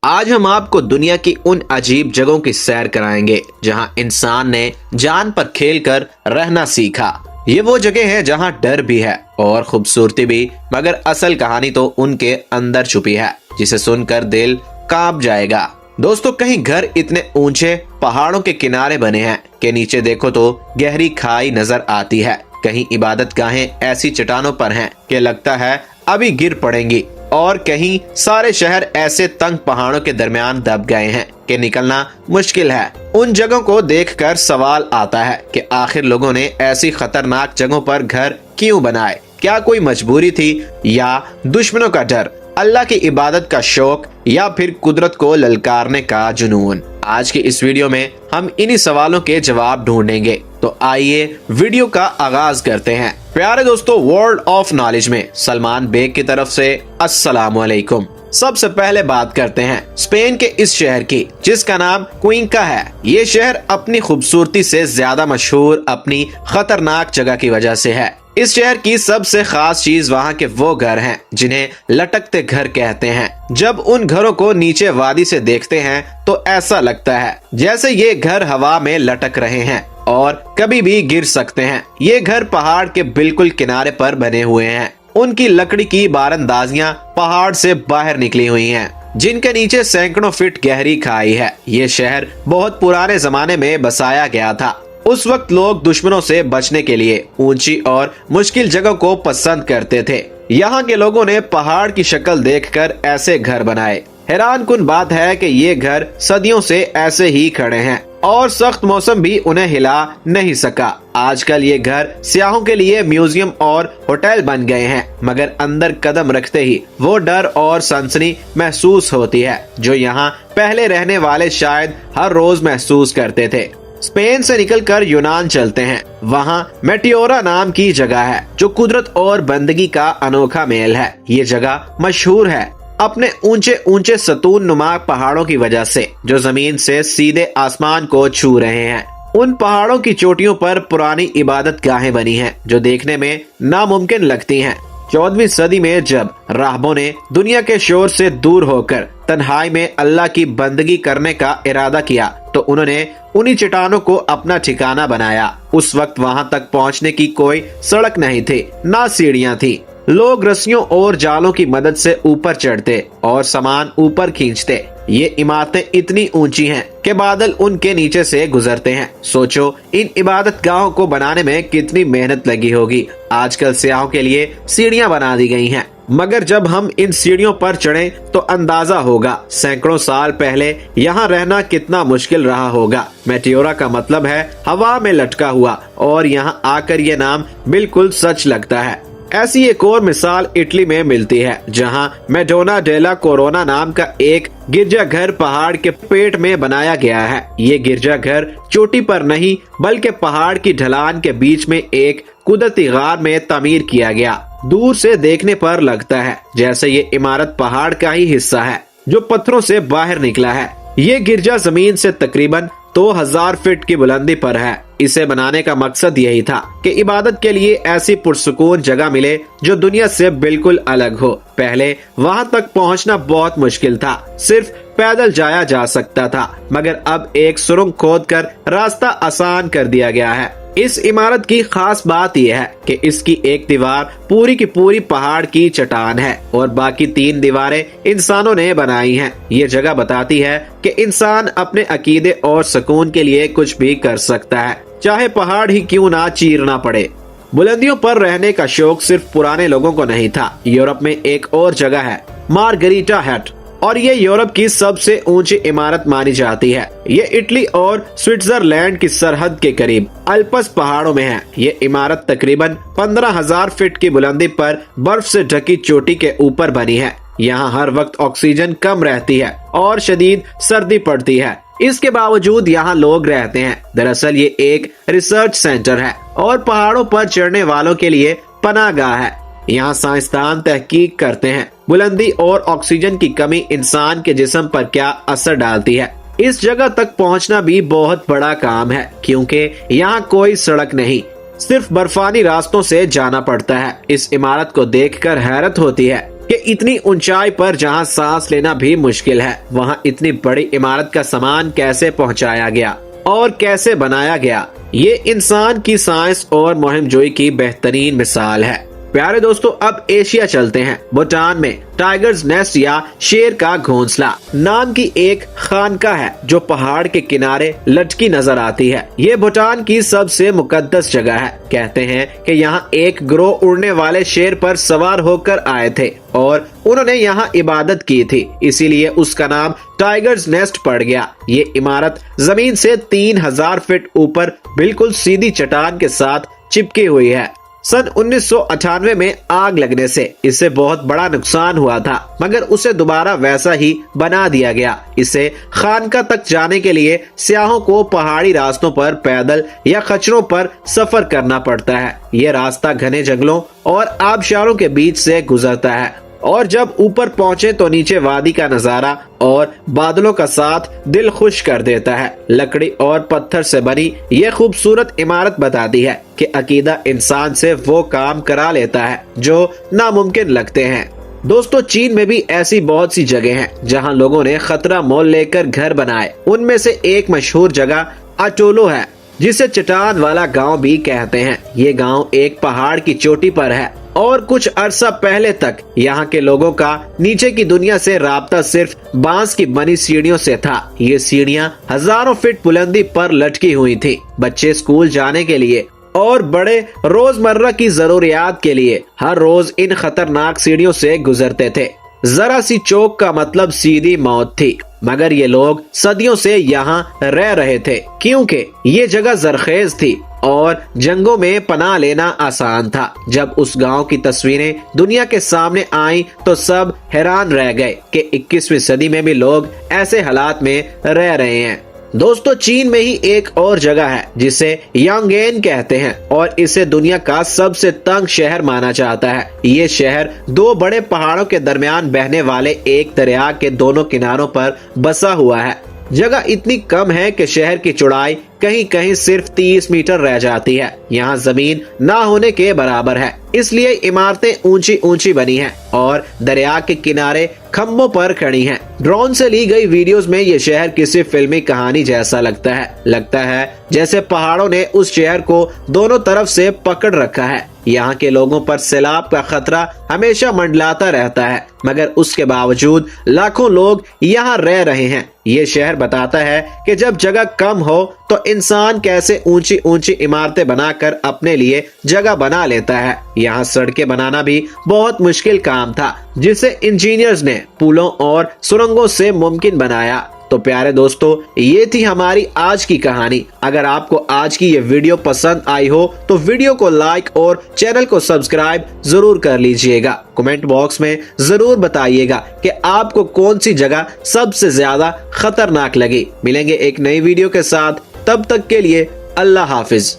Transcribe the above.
آج ہم آپ کو دنیا کی ان عجیب جگہوں کی سیر کرائیں گے جہاں انسان نے جان پر کھیل کر رہنا سیکھا۔ یہ وہ جگہ ہے جہاں ڈر بھی ہے اور خوبصورتی بھی، مگر اصل کہانی تو ان کے اندر چھپی ہے جسے سن کر دل کانپ جائے گا۔ دوستو، کہیں گھر اتنے اونچے پہاڑوں کے کنارے بنے ہیں کہ نیچے دیکھو تو گہری کھائی نظر آتی ہے، کہیں عبادت گاہیں ایسی چٹانوں پر ہیں کہ لگتا ہے ابھی گر پڑیں گی، اور کہیں سارے شہر ایسے تنگ پہاڑوں کے درمیان دب گئے ہیں کہ نکلنا مشکل ہے۔ ان جگہوں کو دیکھ کر سوال آتا ہے کہ آخر لوگوں نے ایسی خطرناک جگہوں پر گھر کیوں بنائے؟ کیا کوئی مجبوری تھی، یا دشمنوں کا ڈر، اللہ کی عبادت کا شوق، یا پھر قدرت کو للکارنے کا جنون؟ آج کی اس ویڈیو میں ہم انہی سوالوں کے جواب ڈھونڈیں گے، تو آئیے ویڈیو کا آغاز کرتے ہیں۔ پیارے دوستو، ورلڈ آف نالج میں سلمان بیگ کی طرف سے السلام علیکم۔ سب سے پہلے بات کرتے ہیں اسپین کے اس شہر کی جس کا نام کوئنکا ہے۔ یہ شہر اپنی خوبصورتی سے زیادہ مشہور اپنی خطرناک جگہ کی وجہ سے ہے۔ اس شہر کی سب سے خاص چیز وہاں کے وہ گھر ہیں جنہیں لٹکتے گھر کہتے ہیں۔ جب ان گھروں کو نیچے وادی سے دیکھتے ہیں تو ایسا لگتا ہے جیسے یہ گھر ہوا میں لٹک رہے ہیں اور کبھی بھی گر سکتے ہیں۔ یہ گھر پہاڑ کے بالکل کنارے پر بنے ہوئے ہیں۔ ان کی لکڑی کی باراندازیاں پہاڑ سے باہر نکلی ہوئی ہیں جن کے نیچے سینکڑوں فٹ گہری کھائی ہے۔ یہ شہر بہت پرانے زمانے میں بسایا گیا تھا۔ اس وقت لوگ دشمنوں سے بچنے کے لیے اونچی اور مشکل جگہ کو پسند کرتے تھے۔ یہاں کے لوگوں نے پہاڑ کی شکل دیکھ کر ایسے گھر بنائے۔ حیران کن بات ہے کہ یہ گھر صدیوں سے ایسے ہی کھڑے ہیں اور سخت موسم بھی انہیں ہلا نہیں سکا۔ آج کل یہ گھر سیاحوں کے لیے میوزیم اور ہوٹل بن گئے ہیں، مگر اندر قدم رکھتے ہی وہ ڈر اور سنسنی محسوس ہوتی ہے جو یہاں پہلے رہنے والے شاید ہر روز محسوس کرتے تھے۔ اسپین سے نکل کر یونان چلتے ہیں۔ وہاں میٹیورا نام کی جگہ ہے جو قدرت اور بندگی کا انوکھا میل ہے۔ یہ جگہ مشہور ہے اپنے اونچے اونچے ستون نما پہاڑوں کی وجہ سے جو زمین سے سیدھے آسمان کو چھو رہے ہیں۔ ان پہاڑوں کی چوٹیوں پر پرانی عبادت گاہیں بنی ہیں جو دیکھنے میں ناممکن لگتی ہیں۔ 14ویں صدی میں جب راہبوں نے دنیا کے شور سے دور ہو کر تنہائی میں اللہ کی بندگی کرنے کا ارادہ کیا تو انہوں نے انہی چٹانوں کو اپنا ٹھکانہ بنایا۔ اس وقت وہاں تک پہنچنے کی کوئی سڑک نہیں تھی، نہ سیڑھیاں تھی۔ لوگ رسیوں اور جالوں کی مدد سے اوپر چڑھتے اور سامان اوپر کھینچتے۔ یہ عمارتیں اتنی اونچی ہیں کہ بادل ان کے نیچے سے گزرتے ہیں۔ سوچو ان عبادت گاہوں کو بنانے میں کتنی محنت لگی ہوگی۔ آج کل سیاحوں کے لیے سیڑھیاں بنا دی گئی ہیں، مگر جب ہم ان سیڑھیوں پر چڑھیں تو اندازہ ہوگا سینکڑوں سال پہلے یہاں رہنا کتنا مشکل رہا ہوگا۔ میٹیورا کا مطلب ہے ہوا میں لٹکا ہوا، اور یہاں آ کر یہ نام بالکل سچ لگتا ہے۔ ایسی ایک اور مثال اٹلی میں ملتی ہے جہاں میڈونا ڈیلا کورونا نام کا ایک گرجا گھر پہاڑ کے پیٹ میں بنایا گیا ہے۔ یہ گرجا گھر چوٹی پر نہیں بلکہ پہاڑ کی ڈھلان کے بیچ میں ایک قدرتی غار میں تعمیر کیا گیا۔ دور سے دیکھنے پر لگتا ہے جیسے یہ عمارت پہاڑ کا ہی حصہ ہے جو پتھروں سے باہر نکلا ہے۔ یہ گرجا زمین سے تقریباً 2000 فٹ کی بلندی پر ہے۔ اسے بنانے کا مقصد یہی تھا کہ عبادت کے لیے ایسی پرسکون جگہ ملے جو دنیا سے بالکل الگ ہو۔ پہلے وہاں تک پہنچنا بہت مشکل تھا، صرف پیدل جایا جا سکتا تھا، مگر اب ایک سرنگ کھود کر راستہ آسان کر دیا گیا ہے۔ اس عمارت کی خاص بات یہ ہے کہ اس کی ایک دیوار پوری کی پوری پہاڑ کی چٹان ہے اور باقی 3 دیواریں انسانوں نے بنائی ہیں۔ یہ جگہ بتاتی ہے کہ انسان اپنے عقیدے اور سکون کے لیے کچھ بھی کر سکتا ہے، چاہے پہاڑ ہی کیوں نہ چیرنا پڑے۔ بلندیوں پر رہنے کا شوق صرف پرانے لوگوں کو نہیں تھا۔ یورپ میں ایک اور جگہ ہے مارگریٹا ہٹ، اور یہ یورپ کی سب سے اونچی عمارت مانی جاتی ہے۔ یہ اٹلی اور سوئٹزرلینڈ کی سرحد کے قریب الپس پہاڑوں میں ہے۔ یہ عمارت تقریباً 15,000 فٹ کی بلندی پر برف سے ڈھکی چوٹی کے اوپر بنی ہے۔ یہاں ہر وقت آکسیجن کم رہتی ہے اور شدید سردی پڑتی ہے۔ اس کے باوجود یہاں لوگ رہتے ہیں۔ دراصل یہ ایک ریسرچ سینٹر ہے اور پہاڑوں پر چڑھنے والوں کے لیے پناہ گاہ ہے۔ یہاں سائنسدان تحقیق کرتے ہیں بلندی اور آکسیجن کی کمی انسان کے جسم پر کیا اثر ڈالتی ہے۔ اس جگہ تک پہنچنا بھی بہت بڑا کام ہے کیونکہ یہاں کوئی سڑک نہیں، صرف برفانی راستوں سے جانا پڑتا ہے۔ اس عمارت کو دیکھ کر حیرت ہوتی ہے کہ اتنی اونچائی پر جہاں سانس لینا بھی مشکل ہے وہاں اتنی بڑی عمارت کا سامان کیسے پہنچایا گیا اور کیسے بنایا گیا، یہ انسان کی سائنس اور مہم جوئی کی بہترین مثال ہے۔ پیارے دوستو، اب ایشیا چلتے ہیں۔ بھوٹان میں ٹائیگرز نیسٹ یا شیر کا گھونسلہ نام کی ایک خانقاہ ہے جو پہاڑ کے کنارے لٹکی نظر آتی ہے۔ یہ بھوٹان کی سب سے مقدس جگہ ہے۔ کہتے ہیں کہ یہاں ایک گروہ اڑنے والے شیر پر سوار ہو کر آئے تھے اور انہوں نے یہاں عبادت کی تھی، اسی لیے اس کا نام ٹائیگرز نیسٹ پڑ گیا۔ یہ عمارت زمین سے 3000 فٹ اوپر بالکل سیدھی چٹان کے ساتھ چپکی ہوئی ہے۔ سن 1998 میں آگ لگنے سے اسے بہت بڑا نقصان ہوا تھا، مگر اسے دوبارہ ویسا ہی بنا دیا گیا۔ اسے خانقاہ تک جانے کے لیے سیاحوں کو پہاڑی راستوں پر پیدل یا خچروں پر سفر کرنا پڑتا ہے۔ یہ راستہ گھنے جنگلوں اور آبشاروں کے بیچ سے گزرتا ہے اور جب اوپر پہنچے تو نیچے وادی کا نظارہ اور بادلوں کا ساتھ دل خوش کر دیتا ہے۔ لکڑی اور پتھر سے بنی یہ خوبصورت عمارت بتاتی ہے کہ عقیدہ انسان سے وہ کام کرا لیتا ہے جو ناممکن لگتے ہیں۔ دوستو، چین میں بھی ایسی بہت سی جگہ ہیں جہاں لوگوں نے خطرہ مول لے کر گھر بنائے۔ ان میں سے ایک مشہور جگہ اٹولو ہے جسے چٹان والا گاؤں بھی کہتے ہیں۔ یہ گاؤں ایک پہاڑ کی چوٹی پر ہے اور کچھ عرصہ پہلے تک یہاں کے لوگوں کا نیچے کی دنیا سے رابطہ صرف بانس کی بنی سیڑھیوں سے تھا۔ یہ سیڑھیاں ہزاروں فٹ بلندی پر لٹکی ہوئی تھی۔ بچے اسکول جانے کے لیے اور بڑے روزمرہ کی ضروریات کے لیے ہر روز ان خطرناک سیڑھیوں سے گزرتے تھے۔ ذرا سی چوک کا مطلب سیدھی موت تھی، مگر یہ لوگ صدیوں سے یہاں رہ رہے تھے کیونکہ یہ جگہ زرخیز تھی اور جنگوں میں پناہ لینا آسان تھا۔ جب اس گاؤں کی تصویریں دنیا کے سامنے آئیں تو سب حیران رہ گئے کہ 21ویں صدی میں بھی لوگ ایسے حالات میں رہ رہے ہیں۔ دوستو، چین میں ہی ایک اور جگہ ہے جسے یانگین کہتے ہیں اور اسے دنیا کا سب سے تنگ شہر مانا جاتا ہے۔ یہ شہر دو بڑے پہاڑوں کے درمیان بہنے والے ایک دریا کے دونوں کناروں پر بسا ہوا ہے۔ جگہ اتنی کم ہے کہ شہر کی چوڑائی کہیں کہیں صرف 30 میٹر رہ جاتی ہے۔ یہاں زمین نہ ہونے کے برابر ہے، اس لیے عمارتیں اونچی اونچی بنی ہیں اور دریا کے کنارے کھمبوں پر کھڑی ہیں۔ ڈرون سے لی گئی ویڈیوز میں یہ شہر کسی فلمی کہانی جیسا لگتا ہے جیسے پہاڑوں نے اس شہر کو دونوں طرف سے پکڑ رکھا ہے۔ یہاں کے لوگوں پر سیلاب کا خطرہ ہمیشہ منڈلاتا رہتا ہے، مگر اس کے باوجود لاکھوں لوگ یہاں رہ رہے ہیں۔ یہ شہر بتاتا ہے کہ جب جگہ کم ہو تو انسان کیسے اونچی اونچی عمارتیں بنا کر اپنے لیے جگہ بنا لیتا ہے۔ یہاں سڑکیں بنانا بھی بہت مشکل کام تھا جسے انجینئرز نے پلوں اور سرنگوں سے ممکن بنایا۔ تو پیارے دوستو، یہ تھی ہماری آج کی کہانی۔ اگر آپ کو آج کی یہ ویڈیو پسند آئی ہو تو ویڈیو کو لائک اور چینل کو سبسکرائب ضرور کر لیجئے گا۔ کمنٹ باکس میں ضرور بتائیے گا کہ آپ کو کون سی جگہ سب سے زیادہ خطرناک لگی۔ ملیں گے ایک نئی ویڈیو کے ساتھ، تب تک کے لیے اللہ حافظ۔